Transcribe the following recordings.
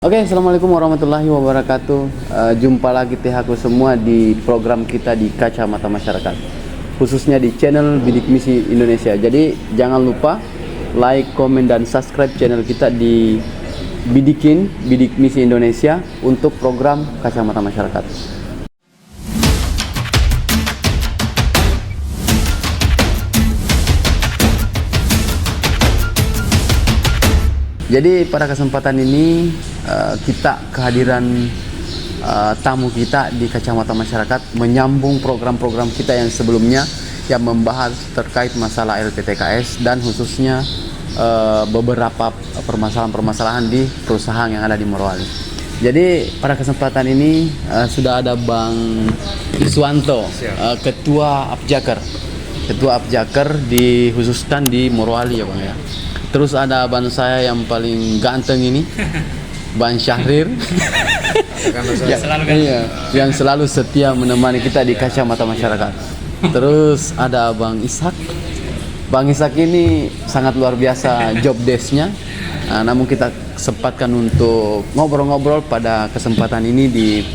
Oke, assalamualaikum warahmatullahi wabarakatuh. Jumpa lagi THku semua di program kita di Kacamata Masyarakat, khususnya di channel Bidik Misi Indonesia. Jadi jangan lupa like, komen, dan subscribe channel kita di Bidik Misi Indonesia untuk program Kacamata Masyarakat. Jadi pada kesempatan ini kita kehadiran tamu kita di Kacamata Masyarakat menyambung program-program kita yang sebelumnya yang membahas terkait masalah LPTKS dan khususnya beberapa permasalahan-permasalahan di perusahaan yang ada di Morowali. Jadi pada kesempatan ini sudah ada Bang Iswanto, Ketua Apjaker dikhususkan di Morowali ya Bang ya. Terus ada abang saya yang paling ganteng ini, Bang Syahrir, yang selalu setia menemani kita di Kacamata Masyarakat. Terus ada Bang Ishak. Bang Ishak ini sangat luar biasa job desk-nya. Namun kita sempatkan untuk ngobrol-ngobrol pada kesempatan ini di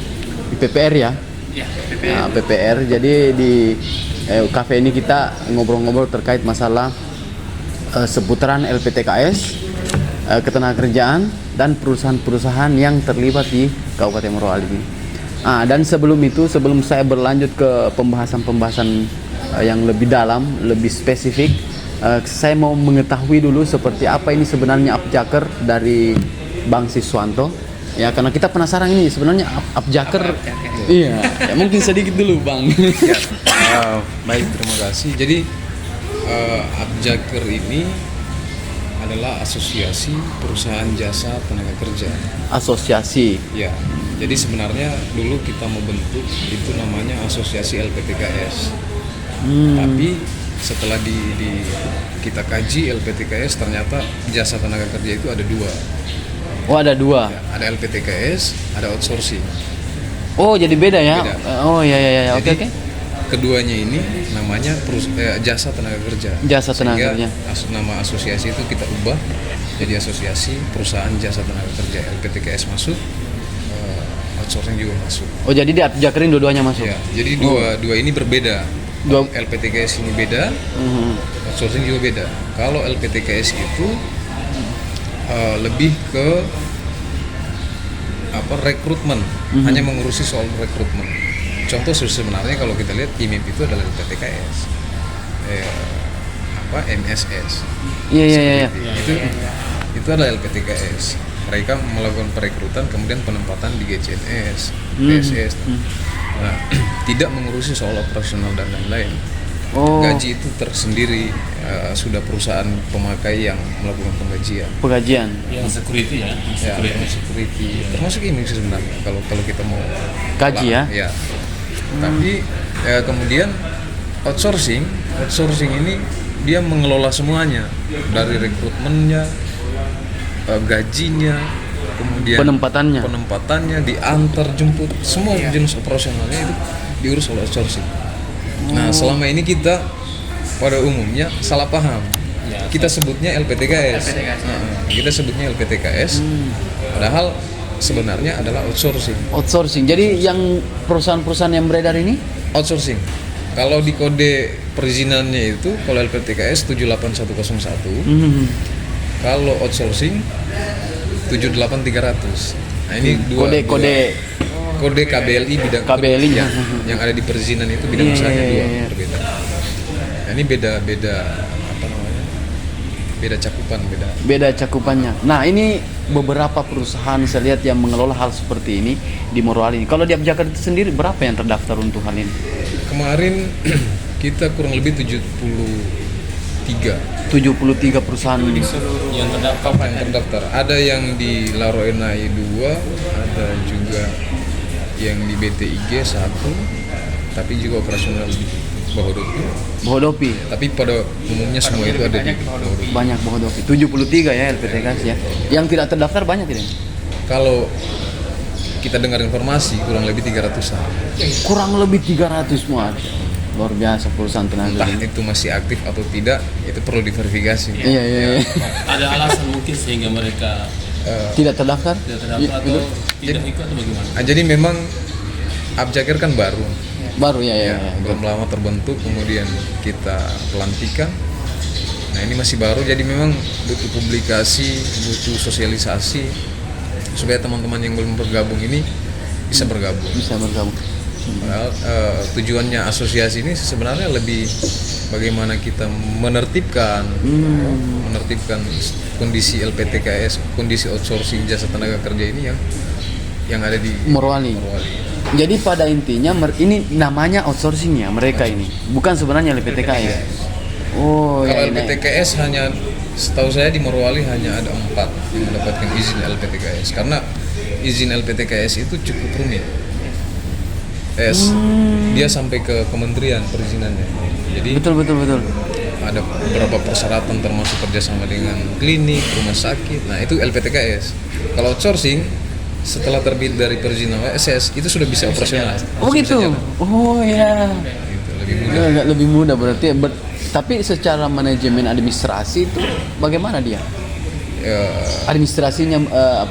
PPR ya. PPR. Jadi di cafe ini kita ngobrol-ngobrol terkait masalah seputaran LPTKS, ketenagakerjaan, dan perusahaan-perusahaan yang terlibat di Kabupaten Morowali ini. Dan sebelum saya berlanjut ke pembahasan yang lebih dalam, lebih spesifik, saya mau mengetahui dulu seperti apa ini sebenarnya Apjaker dari Bang Siswanto. Ya, karena kita penasaran ini sebenarnya Apjaker. Iya, ya, mungkin sedikit dulu Bang. Baik, terima kasih. Jadi Apjaker ini adalah asosiasi perusahaan jasa tenaga kerja. Asosiasi. Ya, jadi sebenarnya dulu kita mau bentuk itu namanya asosiasi LPTKS. Tapi setelah kita kaji LPTKS ternyata jasa tenaga kerja itu ada dua. Oh, ada dua. Ya, ada LPTKS, ada outsourcing. Oh, jadi beda ya? Beda. Oh ya. Oke. Keduanya ini namanya jasa tenaga kerja. Jasa tenaga kerja. Nama asosiasi itu kita ubah jadi asosiasi perusahaan jasa tenaga kerja. LPTKS masuk, outsourcing juga masuk. Oh, jadi di Apjakerin dua-duanya masuk. Ya, jadi dua ini berbeda. LPTKS ini beda, outsourcing juga beda. Kalau LPTKS itu lebih ke rekrutmen, hanya mengurusi soal rekrutmen. Contoh sebenarnya kalau kita lihat IMIP itu adalah LPTKS, MSS. Iya. Itu adalah LPTKS. Mereka melakukan perekrutan kemudian penempatan di GCNS, PSS. Nah, tidak mengurusi soal operasional dan lain-lain. Gaji itu tersendiri, sudah perusahaan pemakai yang melakukan penggajian. Yang security ya. Security. Termasuk ini sebenarnya kalau kita mau kaji ya. Tapi kemudian outsourcing ini dia mengelola semuanya dari rekrutmennya, gajinya, kemudian penempatannya, diantar jemput, semua jenis operasionalnya itu diurus oleh outsourcing. Nah, selama ini kita pada umumnya salah paham. Kita sebutnya LPTKS. Padahal sebenarnya adalah outsourcing. Jadi yang perusahaan-perusahaan yang beredar ini outsourcing. Kalau di kode perizinannya itu kalau LPTKS 78101. Kalau outsourcing 78300. Nah, ini kode KBLI bidang yang ada di perizinan itu bidang usahanya dua berbeda. Nah, ini beda cakupannya. Nah, ini beberapa perusahaan saya lihat yang mengelola hal seperti ini di Morowali ini. Kalau di Apjaker itu sendiri berapa yang terdaftar untuk hal ini? Kemarin kita kurang lebih 73 perusahaan yang terdaftar. Ada yang di Laroenai 2, ada juga yang di BTIG 1, tapi juga operasional di Bohodopi. Tapi pada umumnya semua itu ada di Bohodopi. Banyak Bohodopi. 73 ya LPTKS ya. Yang tidak terdaftar banyak tidak? Kalau kita dengar informasi kurang lebih 300-an. Kurang lebih 300 semua. Luar biasa perusahaan tenaga. Entah itu masih aktif atau tidak, itu perlu diverifikasi. Iya. Ada alasan mungkin sehingga mereka Tidak terdaftar? Tidak terdaftar atau tidak ikut atau bagaimana? Jadi memang Abjakir kan baru, Baru ya. belum lama terbentuk, kemudian kita pelantikan. Nah ini masih baru, jadi memang butuh publikasi, butuh sosialisasi supaya teman-teman yang belum bergabung ini bisa bergabung. Bisa bergabung. Padahal tujuannya asosiasi ini sebenarnya lebih bagaimana kita menertibkan kondisi LPTKS, kondisi outsourcing jasa tenaga kerja ini yang ada di Morowali. Jadi pada intinya ini namanya outsourcing ya mereka ini, bukan sebenarnya LPTKS. Oh Kalau ya. LPTKS hanya, setahu saya di Morowali hanya ada 4 yang mendapatkan izin LPTKS, karena izin LPTKS itu cukup rumit. Dia sampai ke kementerian perizinannya. Jadi Betul. ada beberapa persyaratan termasuk kerjasama dengan klinik, rumah sakit. Nah itu LPTKS. Kalau outsourcing setelah terbit dari perizinan OSS itu sudah bisa operasional. Oh Langsung bisa gitu. jalan. Oh ya. Gitu, lebih mudah. Agak lebih mudah berarti. Tapi secara manajemen administrasi itu bagaimana dia? Ya, Administrasinya,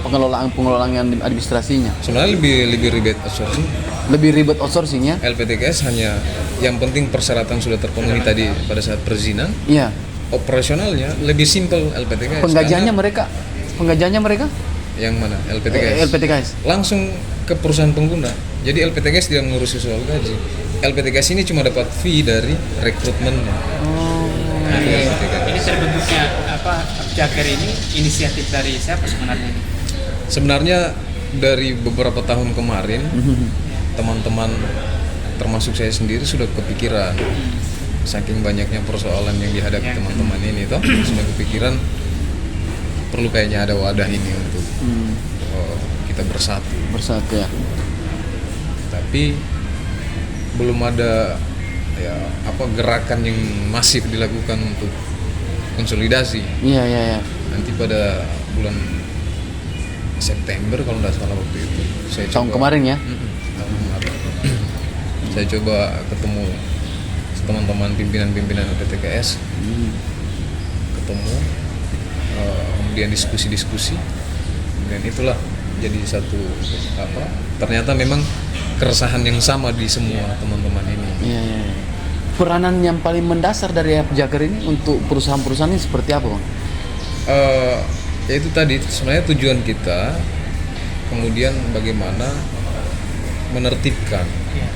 pengelolaan yang administrasinya. sebenarnya lebih ribet outsourcing. Lebih ribet outsourcingnya? LPTKS hanya yang penting persyaratan sudah terpenuhi tadi pada saat perizinan. Iya. Operasionalnya lebih simpel LPTKS. Penggajiannya karena mereka? yang mana? LPTKS. LPTKS. Langsung ke perusahaan pengguna. Jadi LPTKS tidak mengurusi soal gaji. LPTKS ini cuma dapat fee dari rekrutmennya. Nah, itu LPTKS. Ini terbentuknya Abjakir ini inisiatif dari siapa sebenarnya ini? Sebenarnya dari beberapa tahun kemarin teman-teman termasuk saya sendiri sudah kepikiran, saking banyaknya persoalan yang dihadapi teman-teman ini toh sudah kepikiran perlu kayaknya ada wadah ini untuk kita bersatu ya. tapi belum ada gerakan yang masif dilakukan untuk konsolidasi. Iya. Nanti pada bulan September kalau tidak salah waktu itu saya Tahun kemarin ya. tahun kemarin. Saya coba ketemu teman-teman pimpinan LPTKS, ketemu, kemudian diskusi, kemudian itulah jadi satu ternyata memang keresahan yang sama di semua teman-teman ini. Iya. Peranan yang paling mendasar dari Abjakir ini untuk perusahaan-perusahaan ini seperti apa, Bang? Ya itu tadi sebenarnya tujuan kita, kemudian bagaimana menertibkan Ya.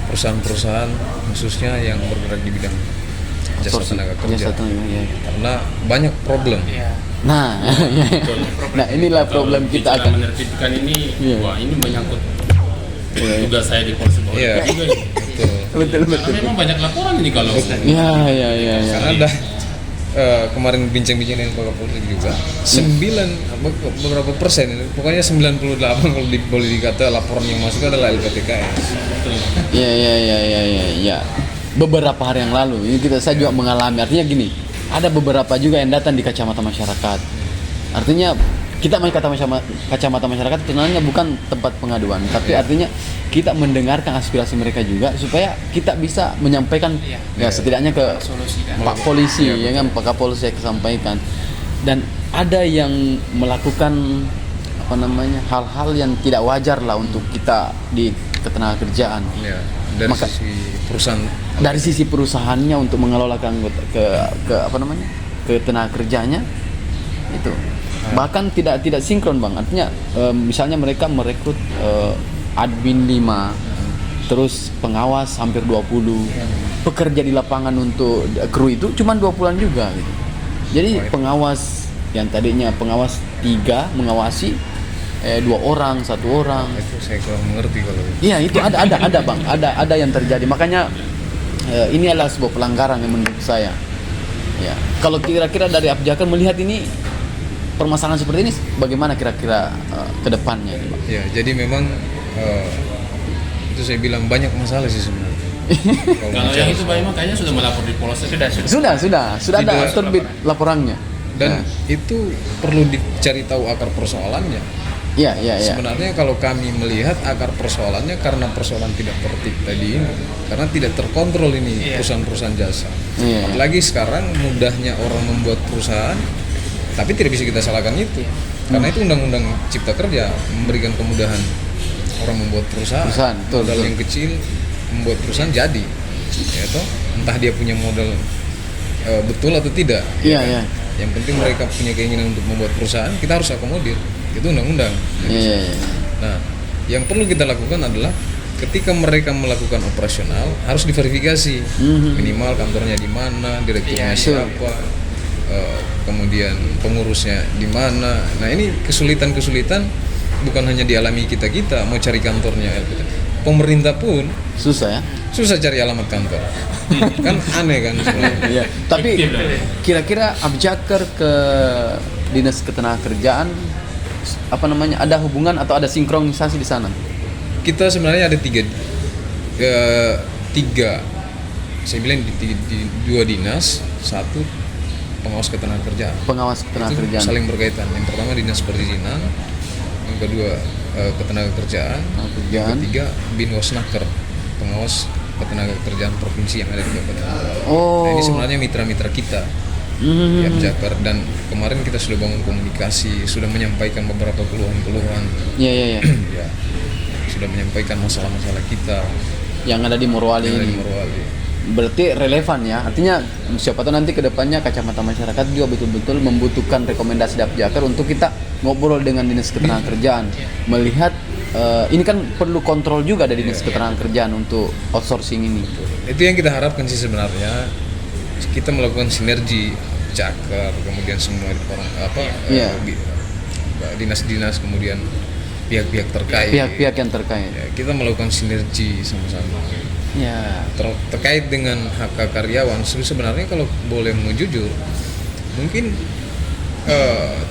Perusahaan-perusahaan khususnya yang bergerak di bidang jasa tenaga kerja. Karena banyak problem. Nah, nah inilah problem kita akan menertibkan ini. Iya. Wah, ini menyangkut tugas saya di Polres Bogor Iya, juga ini. betul. Karena memang banyak laporan ini kalau Ya. Karena ada kemarin bincang-bincang dengan Pak Kapolri juga 9 beberapa persen, pokoknya 98 kalau boleh dikata laporan yang masuk adalah LPTKS. Ya. Beberapa hari yang lalu ini saya juga mengalami. Artinya gini, ada beberapa juga yang datang di kacamata masyarakat. Artinya kita main kacamata masyarakat sebenarnya bukan tempat pengaduan, tapi artinya kita mendengarkan aspirasi mereka juga supaya kita bisa menyampaikan setidaknya ke Pak Polisi kan Pak Kapolres saya sampaikan. Dan ada yang melakukan hal-hal yang tidak wajar lah untuk kita di ketenagakerjaan. Ya, dari Sisi perusahaannya untuk mengelolakan ke tenaga kerjanya itu bahkan tidak sinkron, Bang. Artinya misalnya mereka merekrut admin 5, terus pengawas hampir 20, pekerja di lapangan untuk kru itu cuma 20-an juga gitu. Jadi pengawas yang tadinya pengawas 3 mengawasi 2 orang, 1 orang. Itu saya kurang mengerti kalau itu. Iya, itu ada Bang, ada yang terjadi. Makanya ini adalah sebuah pelanggaran yang menurut saya. Ya, kalau kira-kira dari Abjakir melihat ini permasalahan seperti ini bagaimana kira-kira ke depannya, Bang? Ya, jadi memang itu saya bilang banyak masalah sih sebenarnya. kalau yang itu Pak Imam kayaknya sudah melapor di Polres. Sudah ada terbit laporannya. Dan itu perlu dicari tahu akar persoalannya. Iya, iya, iya. Sebenarnya kalau kami melihat akar persoalannya karena persoalan tidak tertib tadi ini, karena tidak terkontrol ini Iya. perusahaan-perusahaan jasa. Iya. Apalagi sekarang mudahnya orang membuat perusahaan, tapi tidak bisa kita salahkan itu, karena itu undang-undang Cipta Kerja memberikan kemudahan orang membuat perusahaan. Betul, Modal betul. yang kecil membuat perusahaan jadi, ya toh? Entah dia punya modal betul atau tidak. Iya, ya kan? iya. Yang penting mereka punya keinginan untuk membuat perusahaan, kita harus akomodir. Itu undang-undang. Iya, iya. Nah, yang perlu kita lakukan adalah ketika mereka melakukan operasional harus diverifikasi minimal kantornya di mana, direkturnya siapa, kemudian pengurusnya di mana. Nah, ini kesulitan-kesulitan bukan hanya dialami kita mau cari kantornya LPT. Pemerintah pun Susah ya. susah cari alamat kantor. Kan aneh kan sebenarnya. Iya. Tapi Fiktif dong. kira-kira Abjaker ke Dinas Ketenagakerjaan apa namanya, ada hubungan atau ada sinkronisasi di sana? Kita sebenarnya ada tiga, saya bilang di dua dinas, satu pengawas ketenagakerjaan. Pengawas Itu Ketenagakerjaan. saling berkaitan. Yang pertama dinas perizinan, yang kedua ketenagakerjaan, Ketenagakerjaan. ketiga Binwasnaker, pengawas ketenagakerjaan provinsi yang ada di Kabupaten. Oh. Nah, ini sebenarnya mitra-mitra kita. Ya, Jakar, dan kemarin kita sudah bangun komunikasi, sudah menyampaikan beberapa keluhan-keluhan, Iya, iya, iya. ya, sudah menyampaikan masalah-masalah kita Yang ada di Morowali yang ada di ini. Morowali. Berarti relevan ya. Artinya siapa tahu nanti ke depannya kacamata masyarakat juga betul-betul membutuhkan rekomendasi Dapjaker untuk kita ngobrol dengan Dinas Ketenagakerjaan. Melihat ini kan perlu kontrol juga dari Dinas Ketenagakerjaan untuk outsourcing ini. Itu yang kita harapkan sih sebenarnya, kita melakukan sinergi Jakar, kemudian semua orang Iya. dinas-dinas, kemudian pihak-pihak terkait. Pihak-pihak yang terkait. Ya, kita melakukan sinergi sama-sama. Ya. Terkait dengan hak karyawan, sebenarnya kalau boleh mau jujur, mungkin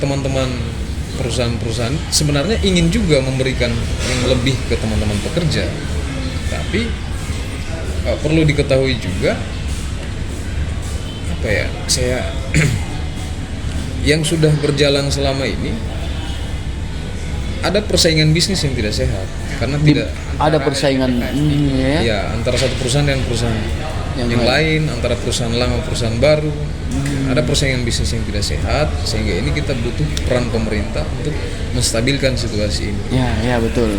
teman-teman perusahaan-perusahaan sebenarnya ingin juga memberikan yang lebih ke teman-teman pekerja, tapi perlu diketahui juga apa ya, saya yang sudah berjalan selama ini ada persaingan bisnis yang tidak sehat karena tidak Ada persaingan ya. ya antara satu perusahaan dan perusahaan yang lain, antara perusahaan lama perusahaan baru. Ada persaingan bisnis yang tidak sehat, sehingga ini kita butuh peran pemerintah untuk menstabilkan situasi ini. Ya, ya betul.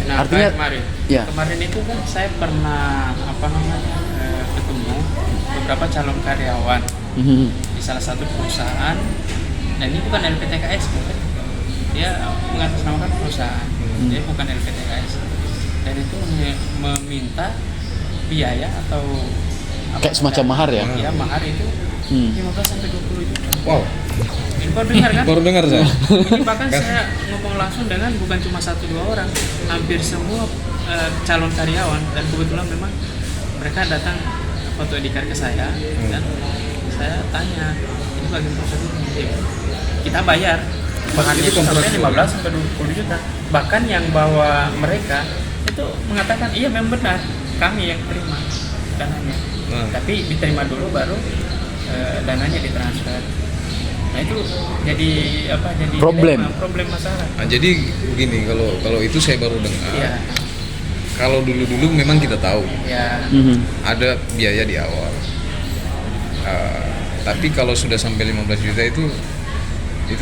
Nah, Artinya kemarin, ya. kemarin itu kan saya pernah ketemu beberapa calon karyawan di salah satu perusahaan. Nah, ini bukan LPTKS, bukan. Dia mengatasnamakan perusahaan, dia bukan LPTKS. Dan itu meminta biaya atau Kayak semacam mahar ya? Ya, mahar itu 15 sampai 20 juta. Wow, Ini baru dengar kan? baru dengar saya. Ini bahkan saya ngomong langsung dengan bukan cuma 1-2 orang, hampir semua calon karyawan, dan kebetulan memang mereka datang foto edikar ke saya dan saya tanya, ini bagaimana prosedurnya? Kita bayar. Bahkan itu sampai 15 sampai 20 juta. Bahkan yang bawa mereka itu mengatakan iya memang benar, kami yang terima dananya. Tapi diterima dulu baru dananya ditransfer. Nah itu jadi apa? Jadi problem masalah. Nah, jadi begini, kalau itu saya baru dengar. Iya. Kalau dulu memang kita tahu Ya. ada biaya di awal. Tapi kalau sudah sampai 15 juta itu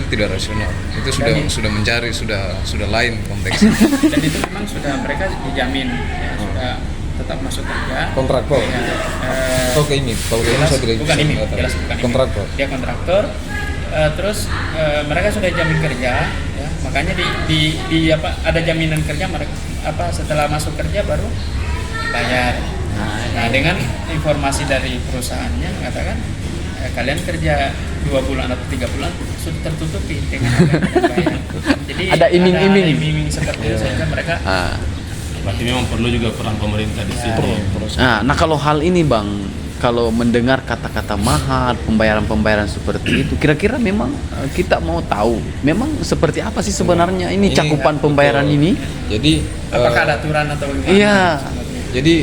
tidak rasional. Itu sudah mencari, sudah lain konteksnya. Dan itu memang sudah mereka dijamin ya, sudah tetap masuk kerja. Kontraktor. Ya, Oke, ini kalau ini saya tidak bukan bisa ini, mengatakan. jelas bukan ini. Kontraktor. Dia kontraktor. Terus mereka sudah jamin kerja, ya, makanya di apa ada jaminan kerja mereka apa setelah masuk kerja baru bayar. Nah dengan informasi dari perusahaannya mengatakan kalian kerja 2 bulan atau 3 bulan sudah tertutupi dengan bayar. Jadi Ada iming-iming. ada iming-iming seperti itu sehingga mereka Berarti memang perlu juga peran pemerintah di sini. Nah, kalau hal ini Bang, kalau mendengar kata-kata mahar, pembayaran-pembayaran seperti itu, kira-kira memang kita mau tahu, memang seperti apa sih sebenarnya ini cakupan pembayaran ini? Jadi apakah ada aturan atau gimana? Iya. jadi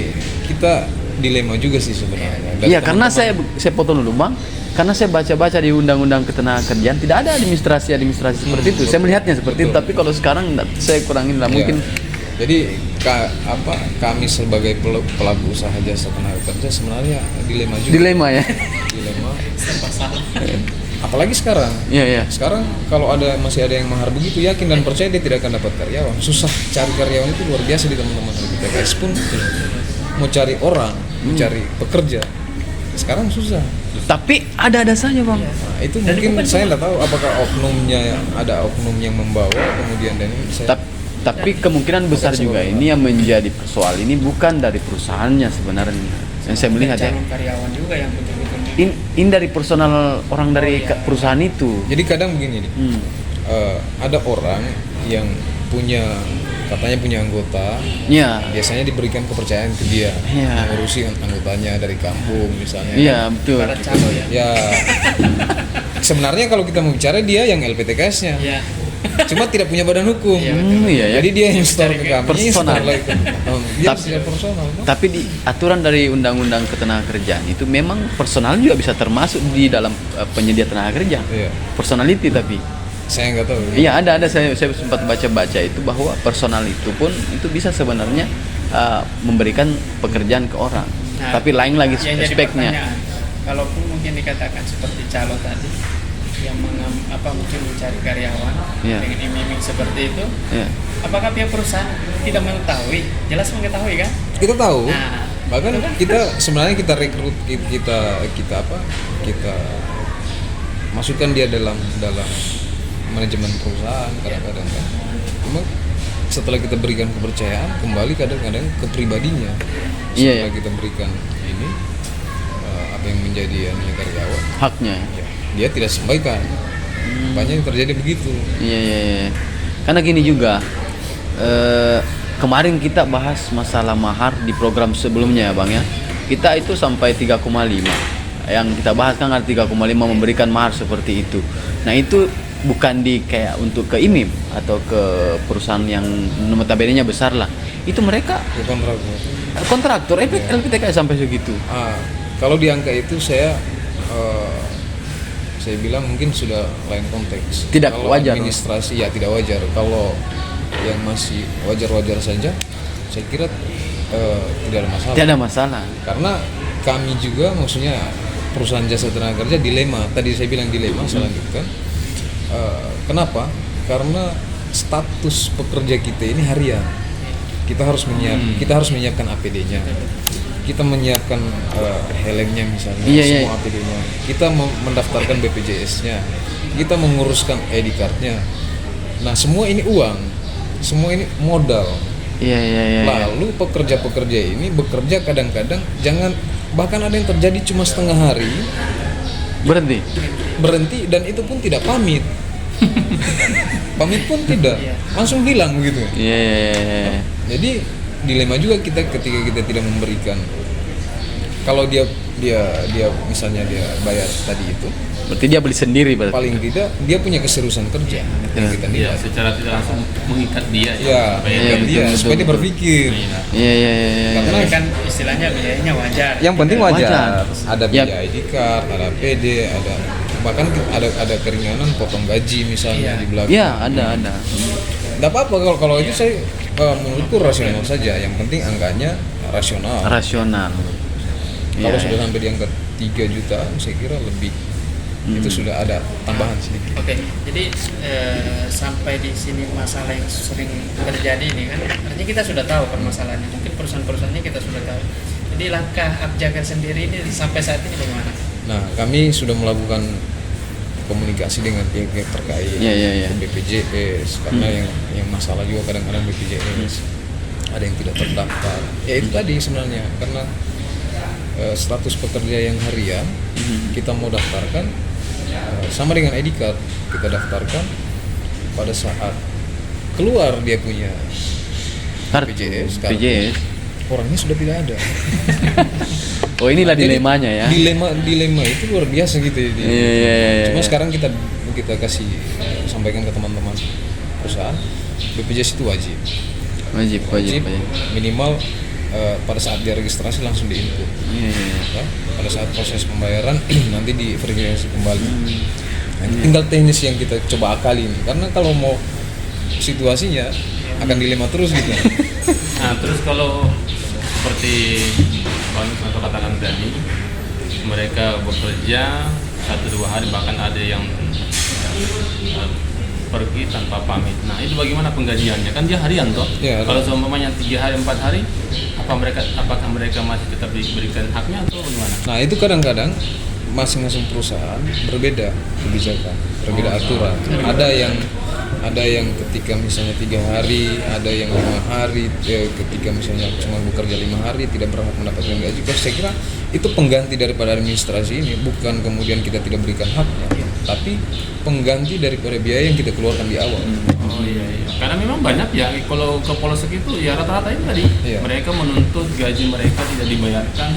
kita dilema juga sih sebenarnya. Dan Iya, karena teman-teman- saya potong dulu Bang. Karena saya baca-baca di undang-undang ketenagakerjaan tidak ada administrasi seperti itu. Saya melihatnya seperti itu, tapi kalau sekarang saya kurangin lah Iya. mungkin. Jadi kami sebagai pelaku usaha jasa tenaga kerja sebenarnya dilema juga. Dilema ya. Dilema. Apalagi sekarang. Iya, iya. Sekarang kalau masih ada yang mahar begitu, yakin dan percaya dia tidak akan dapat karyawan. Susah cari karyawan itu luar biasa di teman-teman PKS pun mau cari orang, mencari pekerja. Sekarang susah. Tapi ada saja, Bang. Nah, itu mungkin saya nggak tahu apakah ada oknum yang membawa kemudian dan ini saya Tapi kemungkinan besar juga ini yang menjadi persoal ini bukan dari perusahaannya sebenarnya. Yang saya melihat ya. calon karyawan juga yang betul-betul Ini dari personal orang dari perusahaan itu. Jadi kadang begini nih, ada orang yang katanya punya anggota, Iya. biasanya diberikan kepercayaan ke dia, Iya. ngurusi anggotanya dari kampung misalnya. Iya, betul. para calo ya. Ya, sebenarnya kalau kita mau bicara dia yang LPTKS-nya, Iya. cuma tidak punya badan hukum. Iya, Iya ya. Jadi dia yang store ke kami, Personal. store lagi ke dia Tapi- secara personal. Kan? Tapi di aturan dari undang-undang ketenagakerjaan itu memang personal juga bisa termasuk di dalam penyedia tenaga kerja. Iya, Personality tapi. saya nggak tahu. Iya ada saya sempat baca-baca itu bahwa personal itu pun itu bisa sebenarnya memberikan pekerjaan ke orang. Nah, Tapi lain lagi yang jadi speknya. pertanyaan, kalaupun mungkin dikatakan seperti calo tadi yang mungkin mencari karyawan Iya. dengan iming-iming seperti itu, Iya. apakah pihak perusahaan tidak mengetahui? Jelas mengetahui kan? Kita tahu. Nah, Bahkan kita sebenarnya kita rekrut kita masukkan dia dalam manajemen perusahaan kadang-kadang kan. Cuma setelah kita berikan kepercayaan kembali kadang-kadang ke pribadinya. Iya, Setelah iya. kita berikan ini apa yang menjadi karyawan, Haknya. ya, dia tidak sampaikan. Banyak yang terjadi begitu. Iya, iya, iya. Karena gini juga, kemarin kita bahas masalah mahar di program sebelumnya ya Bang ya. Kita itu sampai 3,5. Yang kita bahas kan ada 3,5 memberikan mahar seperti itu. Nah itu bukan kayak untuk ke IMIM atau ke perusahaan yang notabene-nya besar lah. Itu mereka Itu kontrak. kontraktor, LPTK sampai segitu. Kalau di angka itu saya bilang mungkin sudah lain konteks. Tidak Kalau wajar. administrasi ya tidak wajar. Kalau yang masih wajar-wajar saja, saya kira tidak ada masalah. Tidak ada masalah. Karena kami juga maksudnya perusahaan jasa tenaga kerja dilema. Tadi saya bilang dilema, saya lanjutkan. Kenapa? Karena status pekerja kita ini harian. Kita harus menyiapkan APD-nya. Kita menyiapkan helmnya misalnya, Iya, iya. semua APD-nya. Kita mendaftarkan BPJS-nya. Kita menguruskan ID card-nya. Nah, semua ini uang. Semua ini modal. Iya, iya, iya. Lalu pekerja-pekerja ini bekerja kadang-kadang bahkan ada yang terjadi cuma setengah hari berhenti dan itu pun tidak pamit. Pamit pun tidak, langsung hilang gitu. Iya, iya, iya. Jadi dilema juga kita ketika kita tidak memberikan. Kalau dia misalnya dia bayar tadi itu, Berarti dia beli sendiri berarti. paling tidak dia punya keseriusan kerja yang kita Iya, nilai. secara tidak langsung mengikat dia. Ya, supaya iya, dia betul, dia betul, supaya dia betul. berpikir. Iya. Iya, iya, iya, iya. Karena kan istilahnya biayanya wajar. yang penting wajar. Wajar. Ada Ya. biaya ID card, ada PD, ada bahkan ada keringanan potong gaji misalnya Iya. di belakang. Iya, ada. Nggak apa-apa kalau itu saya menurutku rasional saja. Yang penting angkanya rasional. Rasional. Kalau Iya, sudah iya. sampai di angka 3 juta, saya kira lebih itu sudah ada tambahan sedikit. Oke, jadi sampai di sini masalah yang sering terjadi ini kan, artinya kita sudah tahu permasalahannya. Mungkin perusahaan-perusahaannya kita sudah tahu. Jadi langkah Abjagar sendiri ini sampai saat ini bagaimana? Nah, kami sudah melakukan komunikasi dengan pihak terkait, Iya, iya, iya. BPJS, karena yang masalah juga kadang-kadang BPJS ada yang tidak terdaftar. Ya itu tadi sebenarnya karena status pekerja yang harian kita mau daftarkan sama dengan ID card kita daftarkan pada saat keluar dia punya Kartu, BPJS, kartu. BPJS. orangnya sudah tidak ada. Oh, inilah Jadi, dilemanya ya. Dilema itu luar biasa gitu ya. Iya, iya, iya, Cuma iya. sekarang kita kasih sampaikan ke teman-teman perusahaan BPJS itu wajib Wajib. minimal pada saat dia registrasi langsung diinput. Iya, iya. Ya, pada saat proses pembayaran nanti diverifikasi kembali. Nah, tinggal teknis yang kita coba akali ini, karena kalau mau situasinya akan dilema terus gitu. Nah, terus kalau seperti Bang atau katakan tadi, mereka bekerja 1-2 hari, bahkan ada yang pergi tanpa pamit. Nah, itu bagaimana penggajiannya? Kan dia harian toh. Ya, kalau seumpamanya 3 hari 4 hari, apakah mereka masih tetap diberikan haknya atau bagaimana? Nah, itu kadang-kadang masing-masing perusahaan berbeda kebijakan, berbeda aturan. Ada yang ketika misalnya 3 hari, ada yang 5 hari, ketika misalnya cuma bekerja 5 hari tidak berhak mendapatkan gaji. Saya kira itu pengganti daripada administrasi ini, bukan kemudian kita tidak berikan haknya, tapi pengganti daripada biaya yang kita keluarkan di awal. Oh iya. Karena memang banyak ya, kalau ke Polsek itu ya rata-rata itu tadi, mereka menuntut gaji mereka tidak dibayarkan,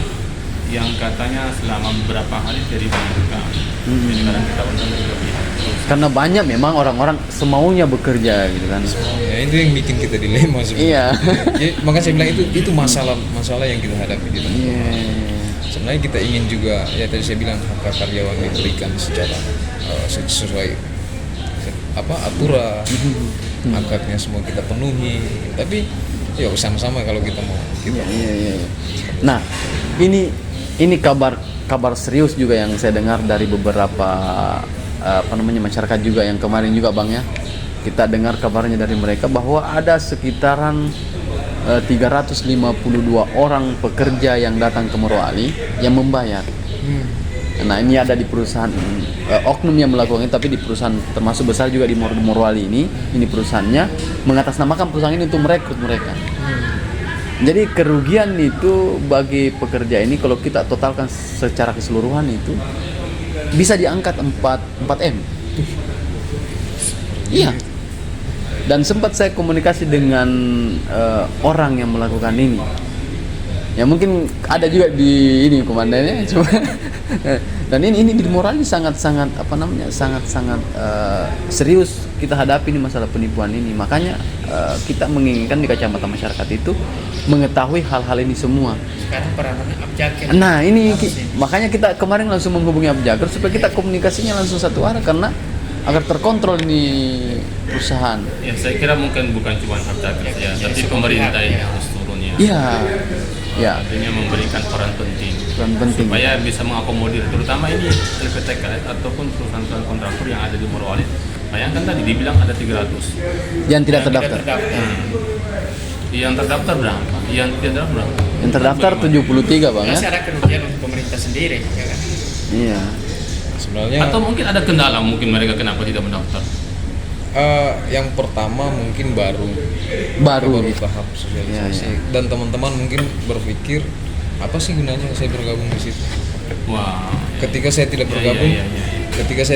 yang katanya selama beberapa hari tidak dibayarkan. Jadi kadang kita untung dari pihak. Karena banyak memang orang-orang semaunya bekerja gitu kan. Ya, itu yang bikin kita dilema sebenarnya. Iya. Jadi, makanya saya bilang itu masalah yang kita hadapi di tempat. Iya. Sebenarnya kita ingin juga, ya tadi saya bilang hak karyawan diberikan secara sesuai aturan, hak-haknya semua kita penuhi. Tapi ya sama-sama kalau kita mau. Iya. Nah, ini kabar serius juga yang saya dengar dari beberapa masyarakat juga yang kemarin juga Bang ya. Kita dengar kabarnya dari mereka bahwa ada sekitaran 352 orang pekerja yang datang ke Morowali yang membayar. Nah, ini ada di perusahaan oknum yang melakukannya, tapi di perusahaan termasuk besar juga di Morowali ini perusahaannya mengatasnamakan perusahaan ini untuk merekrut mereka. Jadi kerugian itu bagi pekerja ini kalau kita totalkan secara keseluruhan itu bisa diangkat 4M. Iya. Dan sempat saya komunikasi dengan orang yang melakukan ini. Ya mungkin ada juga di ini komandannya cuma dan ini di Morowali sangat serius kita hadapi ini masalah penipuan ini. Makanya kita menginginkan di kacamata masyarakat itu mengetahui hal-hal ini semua. Sekarang peranannya Abjaker. Nah, makanya kita kemarin langsung menghubungi Abjaker supaya kita komunikasinya langsung satu arah karena agar terkontrol ini perusahaan. Ya, saya kira mungkin bukan cuma Abjaker ya, tapi pemerintah ini harus turun ya. Iya. Ya. Artinya memberikan peran penting supaya bisa mengakomodir terutama ini LPTKS ataupun perusahaan kontraktor yang ada di Morowali. Bayangkan tadi dibilang ada 300 yang tidak terdaftar. Yang terdaftar berapa? Yang tidak terdaftar berapa? Yang terdaftar 73 Bang ya. Masih ada kerugian untuk pemerintah sendiri ya kan? Iya. Sebenarnya atau mungkin ada kendala mungkin mereka kenapa tidak mendaftar? Yang pertama mungkin baru tahap sosialisasi ya. Dan teman-teman mungkin berpikir apa sih gunanya saya bergabung di situ. Wah. Ketika saya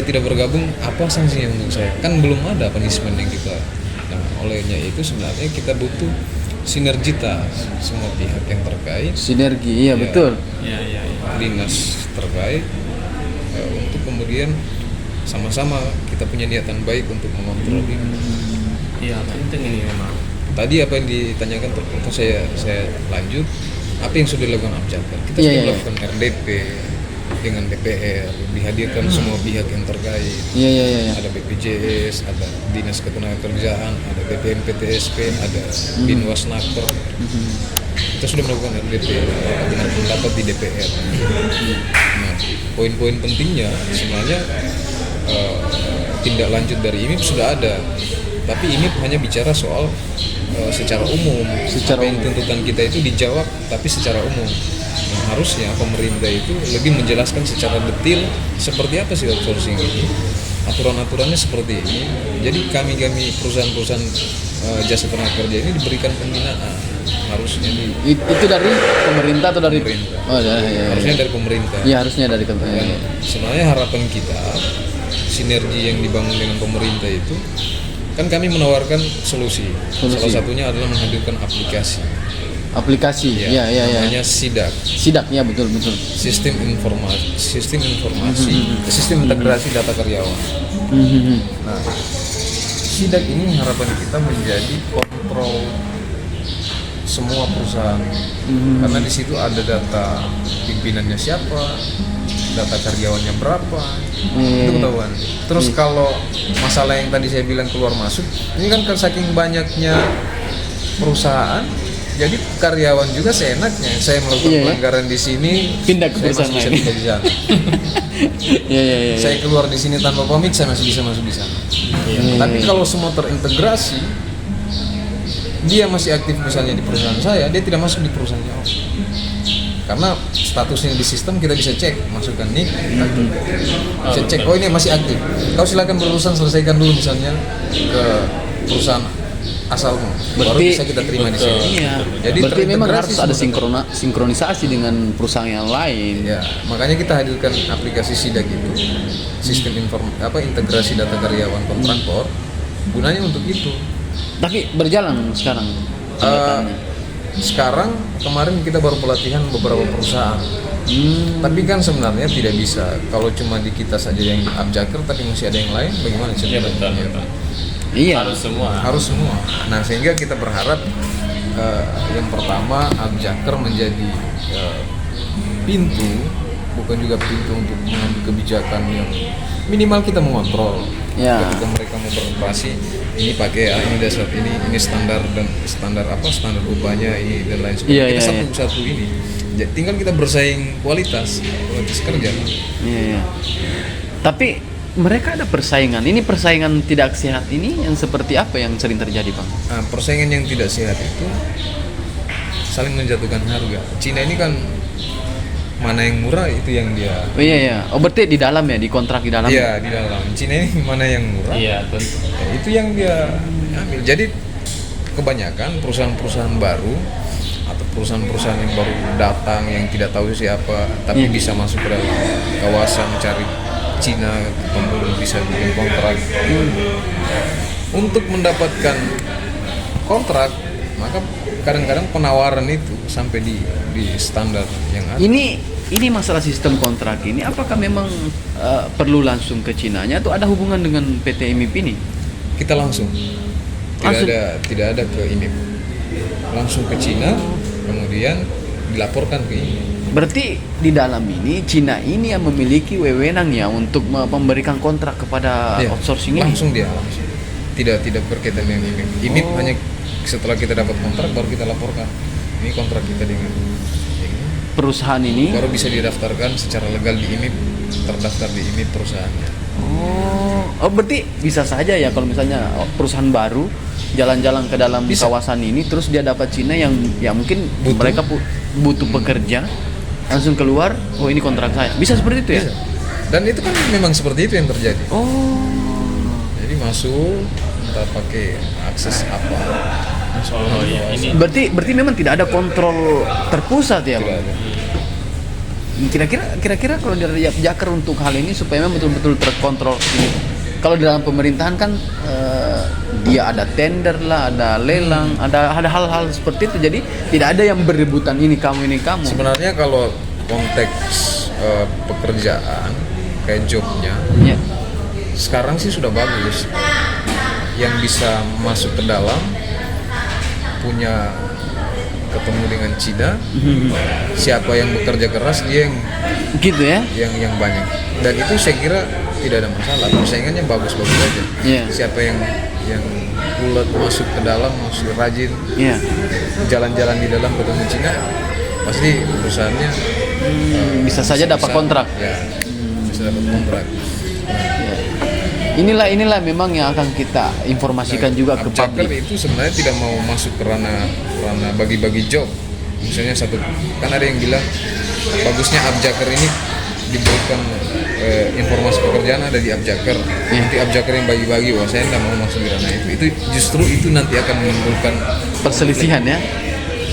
tidak bergabung, apa sanksinya untuk saya? Kan belum ada punishment yang kita. Nah, olehnya itu sebenarnya kita butuh sinergitas semua pihak yang terkait. Sinergi, iya betul. Iya. Dinas terkait untuk kemudian sama-sama kita punya niatan baik untuk mengontrol ini. Iya, penting ini memang. Tadi apa yang ditanyakan saya lanjut. Apa yang sudah dilakukan Abjaker? Kita sudah melakukan RDP dengan DPR, dihadirkan semua pihak yang terkait. Iya. Ada BPJS, ada Dinas Ketenagakerjaan, ada BPNPTSP, ada Binwasnaker. Kita sudah melakukan RDP dengan pendapat di DPR. Nah, poin-poin pentingnya sebenarnya tindak lanjut dari IMIP sudah ada, tapi IMIP hanya bicara soal secara umum. Apa yang tuntutan kita itu dijawab, tapi secara umum. Nah, harusnya pemerintah itu lebih menjelaskan secara detail seperti apa sih outsourcing ini, aturan-aturannya seperti ini. Jadi kami perusahaan-perusahaan jasa tenaga kerja ini diberikan pembinaan. Harusnya itu dari pemerintah atau dari pemerintah. Oh, ya. Harusnya dari pemerintah. Iya, harusnya dari pemerintah. Sebenarnya harapan kita sinergi yang dibangun dengan pemerintah itu kan kami menawarkan solusi. Salah satunya adalah menghadirkan aplikasi. Iya. Namanya SIDAK, ya betul. Sistem informasi, sistem integrasi data karyawan. Nah, SIDAK ini harapan kita menjadi kontrol semua perusahaan. Karena di situ ada data pimpinannya siapa, data karyawannya berapa, itu ketahuan. Terus kalau masalah yang tadi saya bilang keluar masuk, ini kan saking banyaknya perusahaan, jadi karyawan juga seenaknya. Saya melakukan pelanggaran di sini, pindah ke saya perusahaan masih bisa lain. pindah di sana. Iya. Saya keluar di sini tanpa pamit, saya masih bisa masuk di sana. Tapi kalau semua terintegrasi, dia masih aktif misalnya di perusahaan saya, dia tidak masuk di perusahaannya Om. Karena statusnya di sistem kita bisa cek, masukkan nik, bisa cek, oh ini masih aktif. Kau silakan berurusan, selesaikan dulu misalnya ke perusahaan asalmu, baru bisa kita terima di sini. Iya. Jadi berarti memang terintegrasi harus ada semua. sinkronisasi dengan perusahaan yang lain. Ya, makanya kita hadirkan aplikasi SIDAG itu, sistem integrasi data karyawan kontraktor, gunanya untuk itu. Tapi berjalan sekarang. Sekarang kemarin kita baru pelatihan beberapa perusahaan. Tapi kan sebenarnya tidak bisa kalau cuma di kita saja yang abjaker, tapi masih ada yang lain. Bagaimana Iya ceritanya? betul. Iya. Harus semua. Nah, sehingga kita berharap yang pertama abjaker menjadi pintu, bukan juga pintu untuk mengambil kebijakan yang minimal kita mengontrol. Ya. Ketika mereka mau beroperasi, ini pakai ini dasar ini standar dan standar upahnya ini dan lain sebagainya. Iya, Kita iya, satu ini. Jadi tinggal kita bersaing kualitas kerja. Iya. Tapi mereka ada persaingan. Ini persaingan tidak sehat ini yang seperti apa yang sering terjadi, Bang? Nah, persaingan yang tidak sehat itu saling menjatuhkan harga. Cina ini kan mana yang murah itu yang dia. Oh iya. Oh berarti di dalam ya, di kontrak di dalam. Iya, di dalam. Cina ini mana yang murah? Iya tentu. Ya, itu yang dia ambil. Jadi kebanyakan perusahaan-perusahaan baru atau perusahaan-perusahaan yang baru datang yang tidak tahu siapa tapi bisa masuk ke dalam kawasan mencari Cina, kemudian bisa bikin kontrak. Untuk mendapatkan kontrak, maka kadang-kadang penawaran itu sampai di standar yang ada. Ini masalah sistem kontrak ini apakah memang perlu langsung ke Cinanya atau ada hubungan dengan PT IMIP ini? Kita langsung. Tidak ada ke IMIP. Langsung ke Cina, kemudian dilaporkan ke IMIP. Berarti di dalam ini Cina ini yang memiliki wewenang ya untuk memberikan kontrak kepada outsourcing ini. Langsung dia. Tidak berkaitan dengan IMIP. IMIP hanya setelah kita dapat kontrak baru kita laporkan. Ini kontrak kita dengan perusahaan ini baru bisa didaftarkan secara legal di IMIP, terdaftar di IMIP perusahaannya. Oh berarti bisa saja ya kalau misalnya perusahaan baru jalan-jalan ke dalam kawasan ini terus dia dapat Cina yang ya mungkin mereka butuh pekerja langsung keluar, oh ini kontrak saya. Bisa seperti itu ya? Bisa. Dan itu kan memang seperti itu yang terjadi. Jadi masuk entah pakai akses apa. Oh iya ini. Berarti memang tidak ada kontrol terpusat ya, Bang? Kira-kira kalau dari Abjaker untuk hal ini supaya memang betul-betul terkontrol ini. Kalau di dalam pemerintahan kan dia ada tender lah, ada lelang, ada hal-hal seperti itu. Jadi tidak ada yang berebutan ini kamu. Sebenarnya kalau konteks pekerjaan kayak jobnya, sekarang sih sudah bagus. Yang bisa masuk ke dalam punya ketemu dengan Cina, siapa yang bekerja keras dia yang gitu ya, yang banyak. Dan itu saya kira tidak ada masalah, persaingannya bagus-bagus aja. Siapa yang ulet masuk ke dalam, masuk rajin, jalan-jalan di dalam ketemu Cina, pasti perusahaannya bisa saja dapat kontrak. Bisa dapat kontrak. Inilah memang yang akan kita informasikan juga ke publik. Itu sebenarnya tidak mau masuk ke ranah bagi-bagi job. Misalnya kan ada yang bilang bagusnya Abjaker ini diberikan informasi pekerjaan ada di Abjaker. Nanti Abjaker yang bagi-bagi, wah saya nggak mau masuk di ranah itu. Itu justru itu nanti akan menimbulkan perselisihan ya.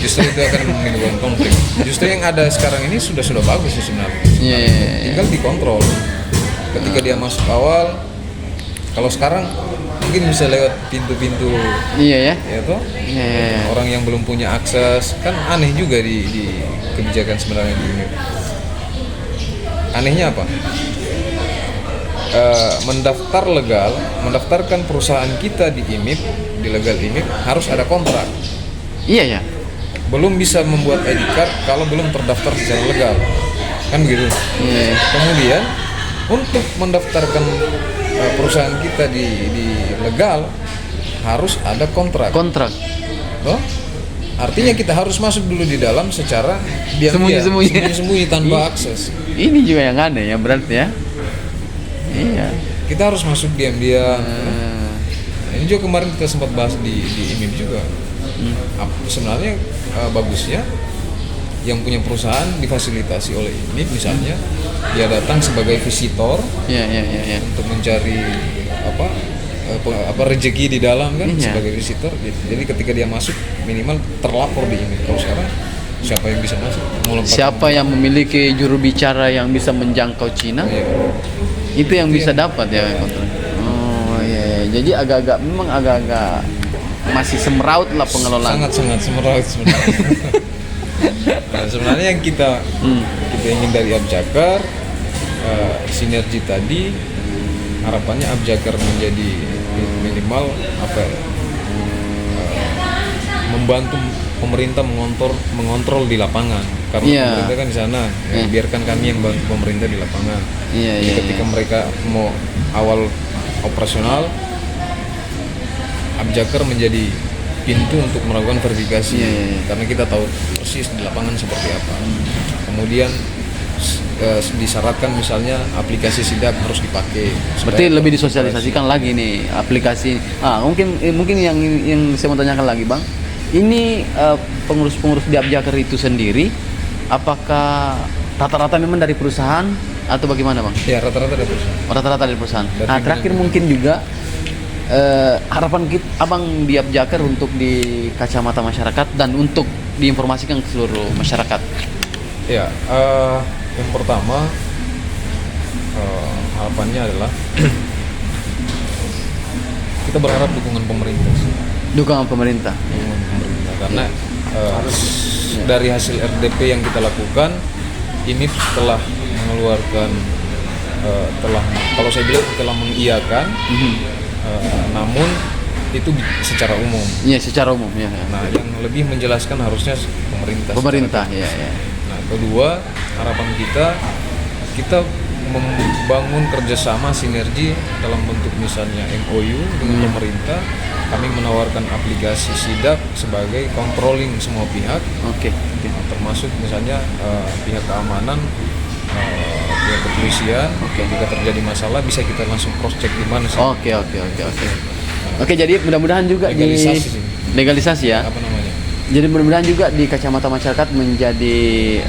Justru itu akan menimbulkan konflik. Justru yang ada sekarang ini sudah bagus sebenarnya. Tinggal dikontrol. Ketika dia masuk awal. Kalau sekarang mungkin bisa lewat pintu-pintu, ya toh? Orang yang belum punya akses kan aneh juga di kebijakan sebenarnya di IMIP. Anehnya apa? Mendaftarkan perusahaan kita di IMIP, di legal IMIP harus ada kontrak. Iya ya. belum bisa membuat ID card kalau belum terdaftar secara legal, kan begitu. Kemudian untuk mendaftarkan perusahaan kita di legal harus ada kontrak. Oh? Artinya kita harus masuk dulu di dalam secara sembunyi-sembunyi tanpa akses. Ini juga yang aneh ya berarti ya. Iya. Kita harus masuk diam-diam. Ini juga kemarin kita sempat bahas di IMIP juga. Sebenarnya bagusnya yang punya perusahaan difasilitasi oleh IMIP misalnya, dia datang sebagai visitor untuk mencari apa rezeki di dalam kan, sebagai visitor. Jadi ketika dia masuk minimal terlapor di IMIP. Kalau sekarang siapa yang bisa masuk? Siapa yang memiliki juru bicara yang bisa menjangkau Cina? Itu yang bisa dapat ya kontrak. Jadi memang agak-agak masih semeraut lah pengelolaan. Sangat semeraut sebenarnya. Nah, sebenarnya yang kita ingin dari Abjakar, sinergi tadi, harapannya Abjakar menjadi minimal membantu pemerintah mengontrol di lapangan, karena pemerintah kan di sana, biarkan kami yang bantu pemerintah di lapangan. Ketika mereka mau awal operasional, Abjakar menjadi pintu untuk melakukan verifikasi, karena kita tahu persis di lapangan seperti apa. Kemudian disyaratkan misalnya aplikasi sidak harus dipakai. Berarti lebih disosialisasikan lagi nih aplikasi. Mungkin yang saya mau tanyakan lagi Bang, ini pengurus-pengurus di Abjakar itu sendiri, apakah rata-rata memang dari perusahaan atau bagaimana Bang? Ya, rata-rata dari perusahaan. Rata-rata dari perusahaan. Nah, terakhir mungkin juga harapan kita Abang di Abjakar untuk di kacamata masyarakat dan untuk diinformasikan ke seluruh masyarakat. Ya, yang pertama harapannya adalah kita berharap dukungan pemerintah. Dukungan pemerintah. Karena dari hasil RDP yang kita lakukan, ini telah mengeluarkan, kalau saya bilang telah mengiyakan. Namun itu secara umum. Iya, secara umum ya. Nah, yang lebih menjelaskan harusnya pemerintah. Ya. Nah, kedua, harapan kita membangun kerjasama sinergi dalam bentuk misalnya MOU dengan pemerintah. Kami menawarkan aplikasi sidak sebagai controlling semua pihak. Oke. Termasuk misalnya pihak keamanan, pihak kepolisian. Jika terjadi masalah bisa kita langsung cross check di mana sih. Oke, jadi mudah-mudahan juga legalisasi ya. Apa namanya? Jadi mudah-mudahan juga di kacamata masyarakat menjadi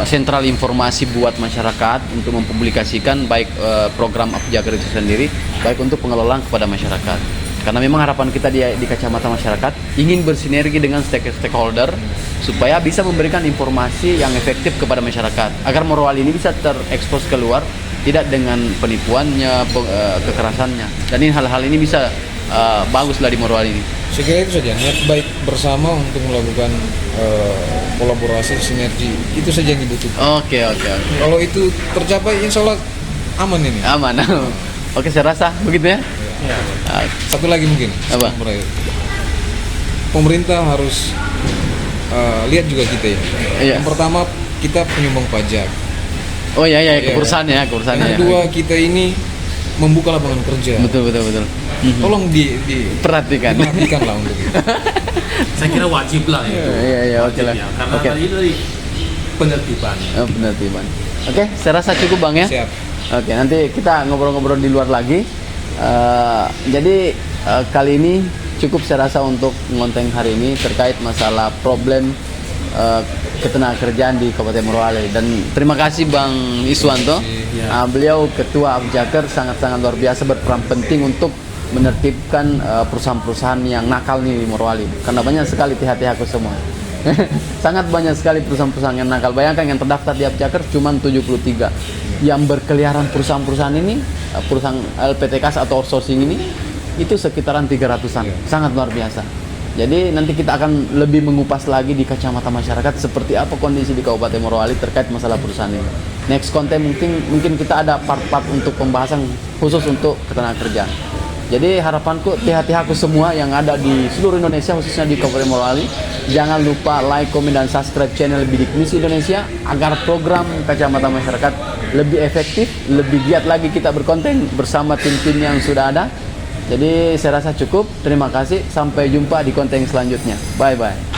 sentral informasi buat masyarakat untuk mempublikasikan baik program Abjakar itu sendiri, baik untuk pengelolaan kepada masyarakat. Karena memang harapan kita di kacamata masyarakat ingin bersinergi dengan stakeholder supaya bisa memberikan informasi yang efektif kepada masyarakat agar Morowali ini bisa terekspos keluar, tidak dengan penipuannya, kekerasannya, dan ini hal-hal ini bisa baguslah di Morowali ini. Saya kira itu saja, niat baik bersama untuk melakukan kolaborasi sinergi, itu saja yang dibutuhkan. Oke. Kalau itu tercapai, insya Allah aman ini. Aman. Oke, saya rasa begitu ya. Satu lagi mungkin. Apa? Pemerintah harus lihat juga kita ya. Yang pertama, kita penyumbang pajak. Oh iya, keperusahaannya. Yang kedua, kita ini membuka lapangan kerja. Betul. Tolong perhatikan lah untuk itu. Saya kira wajib lah itu. Iya, oke lah. Karena tadi dari penertiban. Penertiban. Oke, saya rasa cukup Bang ya. Siap. Oke, nanti kita ngobrol-ngobrol di luar lagi. Jadi kali ini cukup saya rasa untuk ngonten hari ini terkait masalah problem ketenagakerjaan di Kabupaten Morowali. Dan terima kasih Bang Iswanto. Beliau Ketua Abjakar sangat-sangat luar biasa, berperan penting untuk menertibkan perusahaan-perusahaan yang nakal nih di Morowali. Karena banyak sekali THT-aku semua. Sangat banyak sekali perusahaan-perusahaan yang nakal. Bayangkan yang terdaftar di Abjakar cuma 73. Yang berkeliaran perusahaan-perusahaan ini, perusahaan LPTK atau outsourcing ini, itu sekitaran 300-an. Sangat luar biasa. Jadi nanti kita akan lebih mengupas lagi di kacamata masyarakat seperti apa kondisi di Kabupaten Morowali terkait masalah perusahaan ini. Next konten mungkin kita ada part-part untuk pembahasan khusus untuk ketenagakerjaan. Jadi harapanku TH-TH aku semua yang ada di seluruh Indonesia, khususnya di Kabupaten Morowali, jangan lupa like, komen, dan subscribe channel Bidik Misi Indonesia agar program Kacamata Masyarakat lebih efektif, lebih giat lagi kita berkonten bersama tim-tim yang sudah ada. Jadi saya rasa cukup. Terima kasih. Sampai jumpa di konten selanjutnya. Bye-bye.